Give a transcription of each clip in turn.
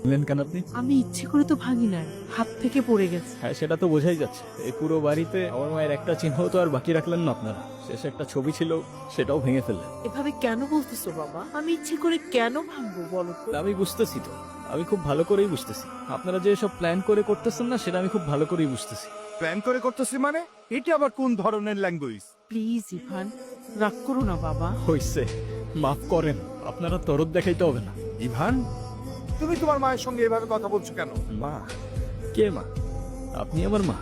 বললেন কেন আপনি? আমি ইচ্ছে করে তো ভাঙি নাই, হাত থেকে পড়ে গেছে। হ্যাঁ, সেটা তো বোঝাই যাচ্ছে। এই পুরো বাড়িতে আমার মায়ের একটা চিহ্ন তো আর বাকি রাখলেন না আপনারা। শেষে একটা ছবি ছিল, সেটাও ভেঙে ফেললেন। এভাবে কেন বলতেছো বাবা? আমি ইচ্ছে করে কেন ভাঙবো বলো তো? আমি বুঝতেছি তো, আমি খুব ভালো করেই বুঝতেছি। আপনারা যে সব প্ল্যান করে করতেছেন না, সেটা আমি খুব ভালো করেই বুঝতেছি। প্ল্যান করে করতেছি মানে? এটা আবার কোন ধরনের ল্যাঙ্গুয়েজ? প্লিজ ইভান, রাগ করো না বাবা। হইছে, মাফ করেন। আপনারা তরদ দেখাইতে হবে না। ইভান, তুমি তোমার মায়ের সঙ্গে এভাবে কথা বলছো কেন? মা? কে মা? আপনি আমার মা।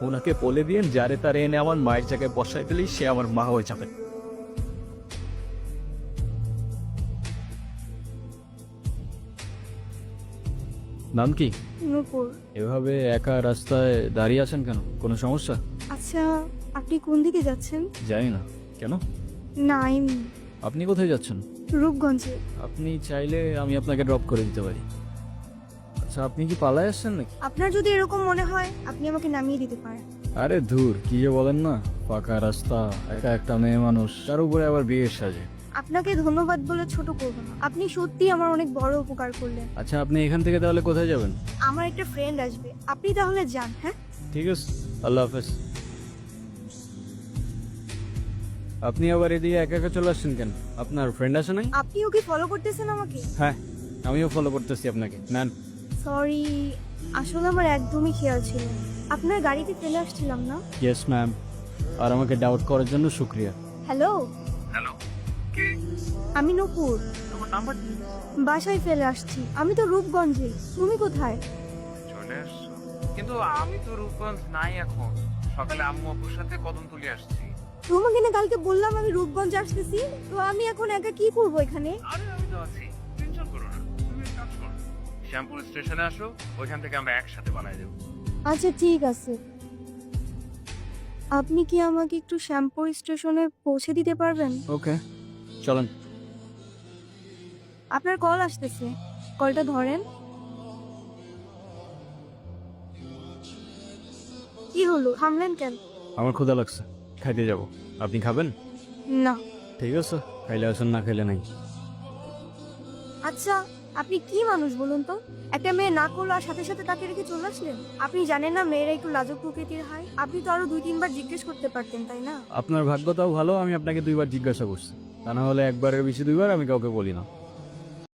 ওনাকে বলে দিয়েন যারে তারে এনে আমার মায়ের জায়গায় বসাই দিলেই সে আমার মা হয়ে যাবে। নাম কি? নূপুর। এভাবে একা রাস্তায় দাঁড়িয়ে আছেন কেন? কোনো সমস্যা? আচ্ছা, আপনি কোন দিকে যাচ্ছেন? জানি না। কেন? না, এমনি। আপনি কোথায় যাচ্ছেন? রূপগঞ্জে। আপনি চাইলে আমি আপনাকে ড্রপ করে দিতে পারি। আচ্ছা, আপনি কি পালায় আসছেন নাকি? আপনার যদি এরকম মনে হয়, আপনি আমাকে নামিয়ে দিতে পারেন। আরে ধুর, কি যে বলেন না। ফাঁকা রাস্তা, একা একটা মেয়ে মানুষ, তার উপরে আবার বিয়ের সাজে। আপনাকে ধন্যবাদ বলে ছোট করবো না। আপনি সত্যি আমার অনেক বড় উপকার করলেন। আচ্ছা, আপনি এখান থেকে তাহলে কোথায় যাবেন? আমার একটা ফ্রেন্ড আসবে, আপনি তাহলে যান। হ্যাঁ, ঠিক আছে, আল্লাহ হাফেজ। আপনি আবার এদিকে একা একা চলে আসছেন কেন? আপনার ফ্রেন্ড আছে নাই? আপনি ওকে ফলো করতেছেন আমাকে? হ্যাঁ, আমিও ফলো করতেছি আপনাকে। নেন। সরি, আসলে আমার একদমই খেয়াল ছিল না। আপনার গাড়িতে ফেলে আসছিলাম না? Yes ma'am. আর আমাকে ডাউট করার জন্য শুক্রিয়া। হ্যালো, হ্যালো, কে? আমি নূপুর। তোমার নাম্বার বাসায় ফেলে আসছি। আমি তো রূপগঞ্জে। তুমি কোথায়? চলে আসছো? কিন্তু আমি তো রূপগঞ্জ নাই এখন। সকালে আম্মু আপুর সাথে কদম তুলে আসছি। তোমাকে না কালকে বললাম আমি রূপগঞ্জ আসতেছি, তো আমি এখন একা কি করবো এখানে? আরে আমি তো আছি, টেনশন করো না। তুমি এক কাজ করো, শ্যামপুর স্টেশনে আসো, ওইখান থেকে আমরা একসাথে বানাই দেবো। আচ্ছা, ঠিক আছে। আপনি কি আমাকে একটু শ্যামপুর স্টেশনে পৌঁছে দিতে পারবেন? ওকে, চলেন। আপনার কল আসতেছে, কলটা ধরেন। কি হলো, থামলেন কেন? আমার ক্ষুধা লাগছে, খাইতে যাব। আপনি খাবেন? না। ঠিক আছে, খাইলে আসেন, না খাইলে নাই। আচ্ছা, আপনি কি মানুষ বলুন তো? একটা মেয়ে না করলো আর সাথে সাথে তাকে রেখে চলে আসলেন? আপনি জানেন না মেয়েরা একটু লাজুক প্রকৃতির হয়? আপনি তো আরো 2-3 বার জিজ্ঞেস করতে পারতেন, তাই না? আপনার ভাগ্যটাও ভালো, আমি আপনাকে 2বার জিজ্ঞাসা করছি। তা না হলে একবারের বেশি 2বার আমি কাউকে বলি না।